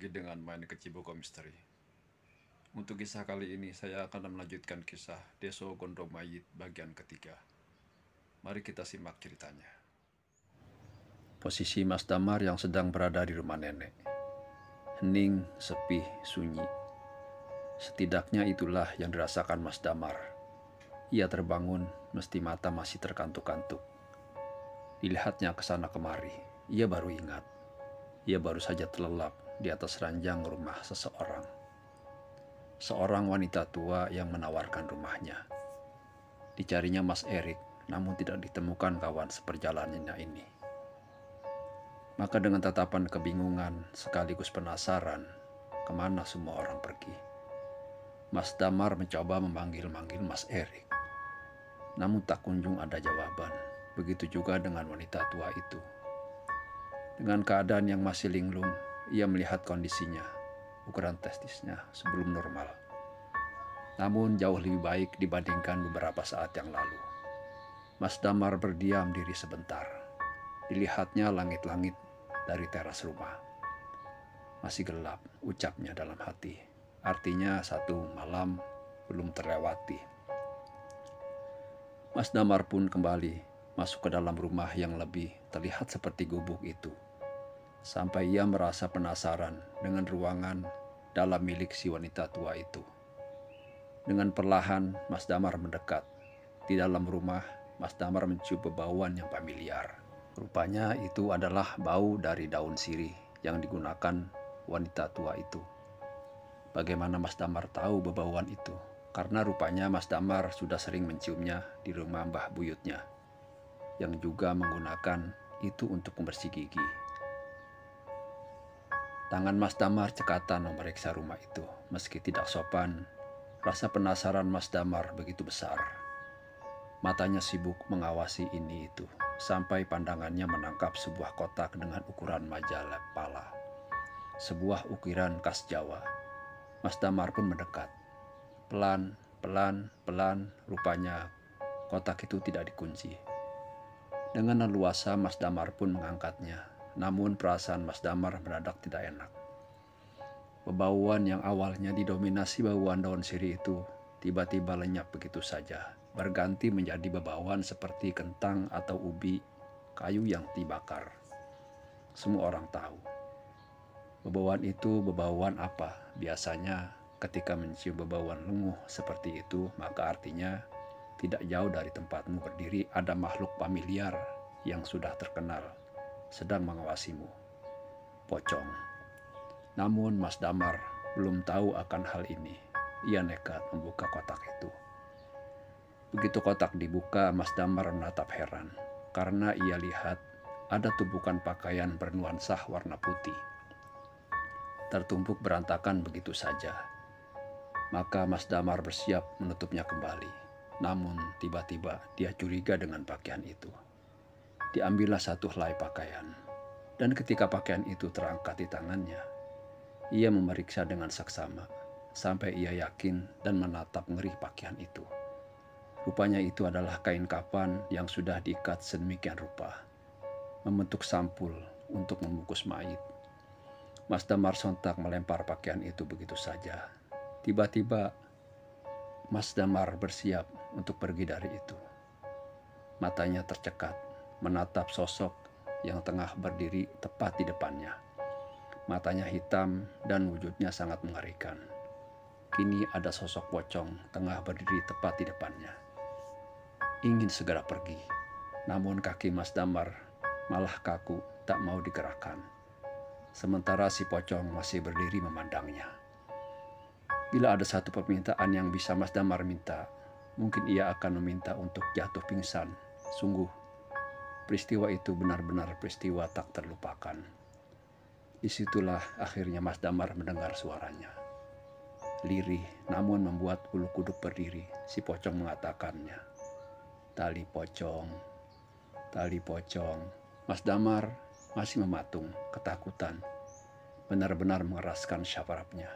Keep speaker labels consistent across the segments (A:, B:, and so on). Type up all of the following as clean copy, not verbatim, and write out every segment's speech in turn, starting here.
A: lagi dengan main Keciboko Misteri. Untuk kisah kali ini saya akan melanjutkan kisah Deso Gondomayit bagian ketiga. Mari kita simak ceritanya. Posisi Mas Damar yang sedang berada di rumah nenek. Hening, sepi, sunyi. Setidaknya itulah yang dirasakan Mas Damar. Ia terbangun, mesti mata masih terkantuk-kantuk. Dilihatnya ke sana kemari, ia baru ingat. Ia baru saja terlelap di atas ranjang rumah seseorang. Seorang wanita tua yang menawarkan rumahnya. Dicarinya Mas Erik, namun tidak ditemukan kawan seperjalanannya ini. Maka dengan tatapan kebingungan sekaligus penasaran, kemana semua orang pergi? Mas Damar mencoba memanggil-manggil Mas Erik. Namun tak kunjung ada jawaban. Begitu juga dengan wanita tua itu. Dengan keadaan yang masih linglung, ia melihat kondisinya, ukuran testisnya sebelum normal. Namun jauh lebih baik dibandingkan beberapa saat yang lalu. Mas Damar berdiam diri sebentar. Dilihatnya langit-langit dari teras rumah. Masih gelap, ucapnya dalam hati. Artinya satu malam belum terlewati. Mas Damar pun kembali masuk ke dalam rumah yang lebih terlihat seperti gubuk itu. Sampai ia merasa penasaran dengan ruangan dalam milik si wanita tua itu. Dengan perlahan Mas Damar mendekat. Di dalam rumah, Mas Damar mencium bebauan yang familiar. Rupanya itu adalah bau dari daun sirih yang digunakan wanita tua itu. Bagaimana Mas Damar tahu bebauan itu? Karena rupanya Mas Damar sudah sering menciumnya di rumah Mbah Buyutnya, yang juga menggunakan itu untuk membersih gigi. Tangan Mas Damar cekatan memeriksa rumah itu. Meski tidak sopan, rasa penasaran Mas Damar begitu besar. Matanya sibuk mengawasi ini itu, sampai pandangannya menangkap sebuah kotak dengan ukuran majalah pala. Sebuah ukiran khas Jawa. Mas Damar pun mendekat. Pelan, rupanya kotak itu tidak dikunci. Dengan leluasa Mas Damar pun mengangkatnya. Namun perasaan Mas Damar mendadak tidak enak. Bebauan yang awalnya didominasi bauan daun sirih itu tiba-tiba lenyap begitu saja, berganti menjadi bebauan seperti kentang atau ubi kayu yang dibakar. Semua orang tahu. Bebauan itu bebauan apa? Biasanya ketika mencium bebauan lenguh seperti itu, maka artinya tidak jauh dari tempatmu berdiri ada makhluk familiar yang sudah terkenal sedang mengawasimu. Pocong. Namun Mas Damar belum tahu akan hal ini. Ia nekat membuka kotak itu. Begitu kotak dibuka, Mas Damar menatap heran karena ia lihat ada tumpukan pakaian bernuansa warna putih tertumpuk berantakan begitu saja. Maka Mas Damar bersiap menutupnya kembali. Namun tiba-tiba dia curiga dengan pakaian itu. Diambillah satu helai pakaian, dan ketika pakaian itu terangkat di tangannya, ia memeriksa dengan saksama, sampai ia yakin dan menatap ngeri pakaian itu. Rupanya itu adalah kain kafan yang sudah diikat sedemikian rupa, membentuk sampul untuk membungkus mayit. Mas Damar sontak melempar pakaian itu begitu saja. Tiba-tiba Mas Damar bersiap untuk pergi dari itu. Matanya tercekat, menatap sosok yang tengah berdiri tepat di depannya. Matanya hitam dan wujudnya sangat mengerikan. Kini ada sosok pocong tengah berdiri tepat di depannya. Ingin segera pergi, namun kaki Mas Damar malah kaku, tak mau digerakkan. Sementara si pocong masih berdiri memandangnya. Bila ada satu permintaan yang bisa Mas Damar minta, mungkin ia akan meminta untuk jatuh pingsan. Sungguh, peristiwa itu benar-benar peristiwa tak terlupakan. Disitulah akhirnya Mas Damar mendengar suaranya. Lirih namun membuat bulu kuduk berdiri, si pocong mengatakannya. Tali pocong, tali pocong. Mas Damar masih mematung, ketakutan. Benar-benar mengeraskan syarafnya.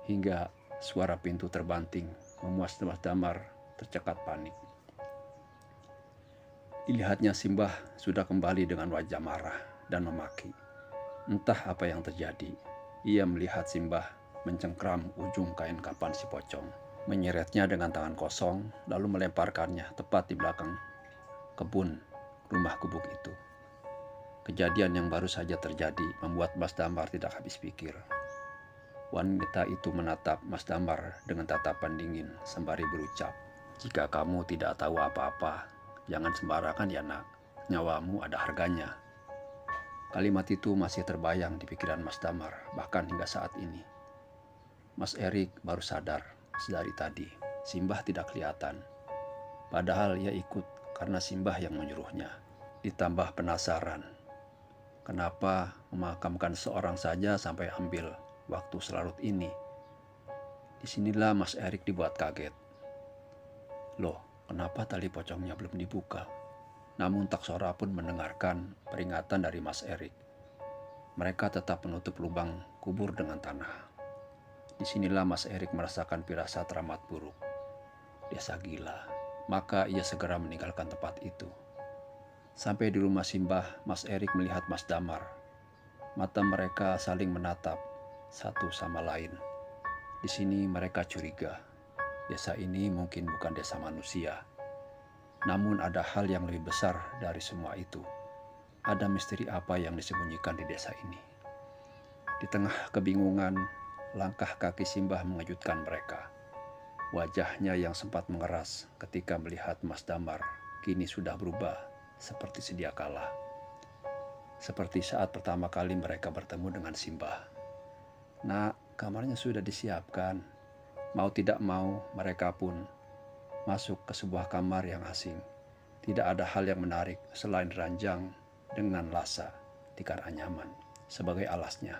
A: Hingga suara pintu terbanting, memuas Mas Damar tercekat panik. Dilihatnya Simbah sudah kembali dengan wajah marah dan memaki. Entah apa yang terjadi. ia melihat Simbah mencengkram ujung kain kapan si pocong, menyeretnya dengan tangan kosong, lalu melemparkannya tepat di belakang kebun rumah gubuk itu. Kejadian yang baru saja terjadi membuat Mas Damar tidak habis pikir. Wanita itu menatap Mas Damar dengan tatapan dingin sembari berucap, "Jika kamu tidak tahu apa-apa, jangan sembarangan ya nak, nyawamu ada harganya." Kalimat itu masih terbayang di pikiran Mas Damar, bahkan hingga saat ini. Mas Erik baru sadar sedari tadi, Simbah tidak kelihatan. Padahal ia ikut karena Simbah yang menyuruhnya. Ditambah penasaran, kenapa memakamkan seorang saja sampai ambil waktu selarut ini. Disinilah Mas Erik dibuat kaget. Loh, kenapa tali pocongnya belum dibuka? Namun tak seorang pun mendengarkan peringatan dari Mas Erik. Mereka tetap menutup lubang kubur dengan tanah. Disinilah Mas Erik merasakan firasat teramat buruk. Desa gila. Maka ia segera meninggalkan tempat itu. Sampai di rumah Simbah, Mas Erik melihat Mas Damar. Mata mereka saling menatap satu sama lain. Di sini mereka curiga. Desa ini mungkin bukan desa manusia. Namun ada hal yang lebih besar dari semua itu. Ada misteri apa yang disembunyikan di desa ini. Di tengah kebingungan, langkah kaki Simbah mengejutkan mereka. Wajahnya yang sempat mengeras ketika melihat Mas Damar kini sudah berubah seperti sedia kala. Seperti saat pertama kali mereka bertemu dengan Simbah. "Nak, kamarnya sudah disiapkan." Mau tidak mau, mereka pun masuk ke sebuah kamar yang asing. Tidak ada hal yang menarik selain ranjang dengan lasa tikar anyaman sebagai alasnya.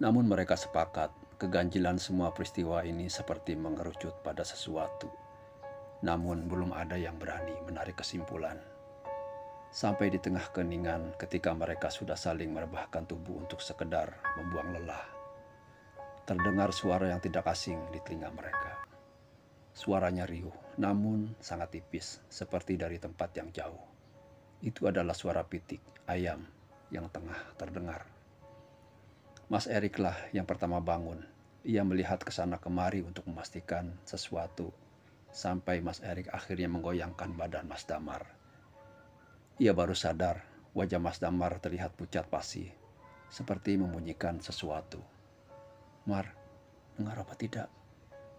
A: Namun mereka sepakat, keganjilan semua peristiwa ini seperti mengerucut pada sesuatu. Namun belum ada yang berani menarik kesimpulan. Sampai di tengah keningan ketika mereka sudah saling merebahkan tubuh untuk sekedar membuang lelah. Terdengar suara yang tidak asing di telinga mereka. Suaranya riuh, namun sangat tipis, seperti dari tempat yang jauh. Itu adalah suara pitik ayam yang tengah terdengar. Mas Erik lah yang pertama bangun. Ia melihat ke sana kemari untuk memastikan sesuatu, sampai Mas Erik akhirnya menggoyangkan badan Mas Damar. Ia baru sadar, wajah Mas Damar terlihat pucat pasi, seperti membunyikan sesuatu. "Mar, dengar apa tidak?"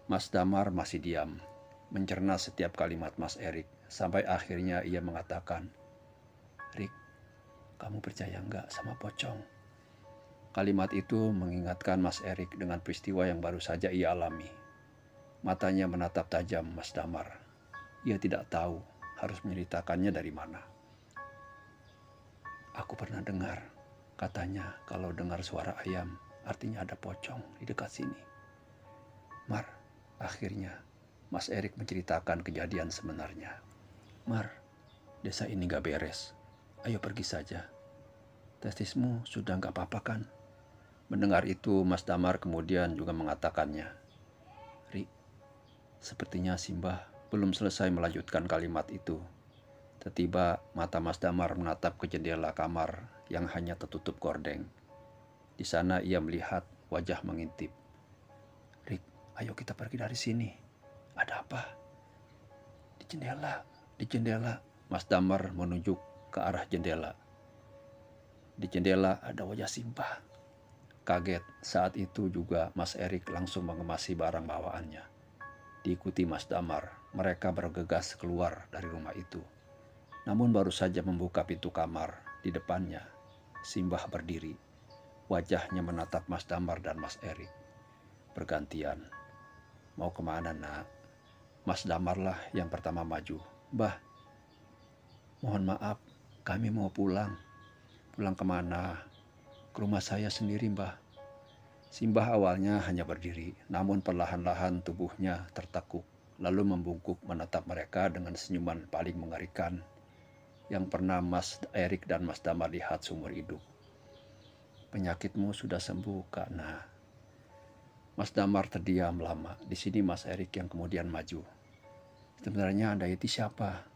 A: Mas Damar masih diam, mencerna setiap kalimat Mas Erik, sampai akhirnya ia mengatakan, "Rik, kamu percaya nggak sama pocong?" Kalimat itu mengingatkan Mas Erik dengan peristiwa yang baru saja ia alami. Matanya menatap tajam Mas Damar. Ia tidak tahu harus menceritakannya dari mana. "Aku pernah dengar, katanya kalau dengar suara ayam, artinya ada pocong di dekat sini." "Mar," akhirnya Mas Erik menceritakan kejadian sebenarnya. "Mar, desa ini gak beres. Ayo pergi saja. Testismu sudah gak apa-apa kan?" Mendengar itu, Mas Damar kemudian juga mengatakannya. "Ri, sepertinya Simbah belum selesai melanjutkan kalimat itu. Tiba-tiba mata Mas Damar menatap ke jendela kamar yang hanya tertutup gordeng. Di sana ia melihat wajah mengintip. "Rik, ayo kita pergi dari sini." "Ada apa?" Di jendela. Mas Damar menunjuk ke arah jendela. Di jendela ada wajah Simbah. Kaget saat itu juga Mas Erik langsung mengemasi barang bawaannya. Diikuti Mas Damar, mereka bergegas keluar dari rumah itu. Namun baru saja membuka pintu kamar, di depannya Simbah berdiri. Wajahnya menatap Mas Damar dan Mas Erik. Bergantian. "Mau kemana, nak?" Mas Damar lah yang pertama maju. "Mbah, mohon maaf, kami mau pulang." "Pulang kemana?" "Ke rumah saya sendiri, Mbah." Simbah awalnya hanya berdiri, namun perlahan-lahan tubuhnya tertekuk, lalu membungkuk menatap mereka dengan senyuman paling mengerikan yang pernah Mas Erik dan Mas Damar lihat seumur hidup. "Penyakitmu sudah sembuh, Kak Nah." Mas Damar terdiam lama. Di sini Mas Erik yang kemudian maju. "Sebenarnya Anda itu siapa?"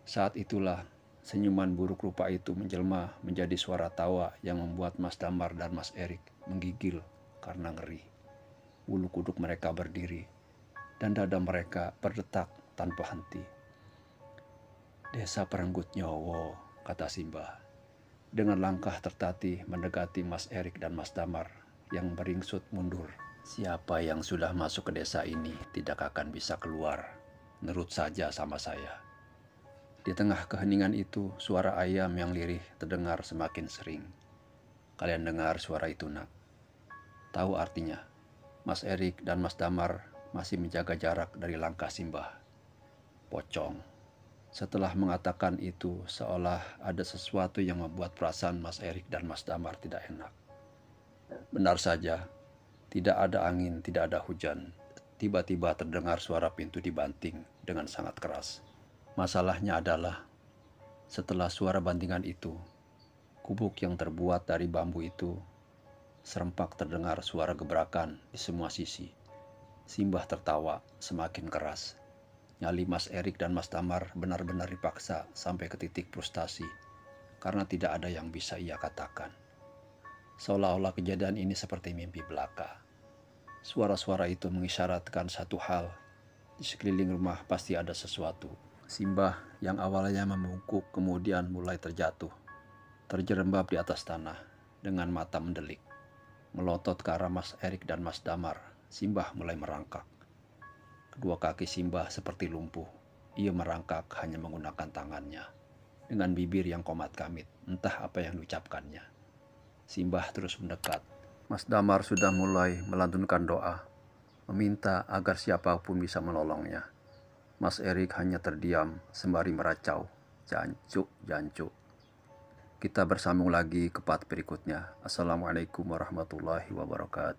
A: Saat itulah Senyuman buruk rupa itu menjelma menjadi suara tawa yang membuat Mas Damar dan Mas Erik menggigil karena ngeri. Bulu kuduk mereka berdiri dan dada mereka berdetak tanpa henti. "Desa Perenggut Nyowo," kata Simbah, dengan langkah tertatih mendekati Mas Erik dan Mas Damar yang beringsut mundur. "Siapa yang sudah masuk ke desa ini tidak akan bisa keluar. Nurut saja sama saya." Di tengah keheningan itu, suara ayam yang lirih terdengar semakin sering. "Kalian dengar suara itu, Nak? Tahu artinya?" Mas Erik dan Mas Damar masih menjaga jarak dari langkah Simbah. "Pocong." Setelah mengatakan itu, seolah ada sesuatu yang membuat perasaan Mas Erik dan Mas Damar tidak enak. Benar saja, tidak ada angin, tidak ada hujan. Tiba-tiba terdengar suara pintu dibanting dengan sangat keras. Masalahnya adalah, setelah suara bantingan itu, gubuk yang terbuat dari bambu itu, serempak terdengar suara gebrakan di semua sisi. Simbah tertawa semakin keras. Nyali Mas Erik dan Mas Damar benar-benar dipaksa sampai ke titik frustasi, karena tidak ada yang bisa ia katakan. Seolah-olah kejadian ini seperti mimpi belaka. Suara-suara itu mengisyaratkan satu hal, di sekeliling rumah pasti ada sesuatu. Simbah yang awalnya membungkuk kemudian mulai terjatuh, terjerembab di atas tanah dengan mata mendelik. Melotot ke arah Mas Erik dan Mas Damar, Simbah mulai merangkak. Kedua kaki Simbah seperti lumpuh. Ia merangkak hanya menggunakan tangannya. Dengan bibir yang komat-kamit, entah apa yang diucapkannya. Simbah terus mendekat. Mas Damar sudah mulai melantunkan doa, meminta agar siapapun bisa menolongnya. Mas Erik hanya terdiam sembari meracau, "Jancuk, jancuk." Kita bersambung lagi ke part berikutnya. Assalamualaikum warahmatullahi wabarakatuh.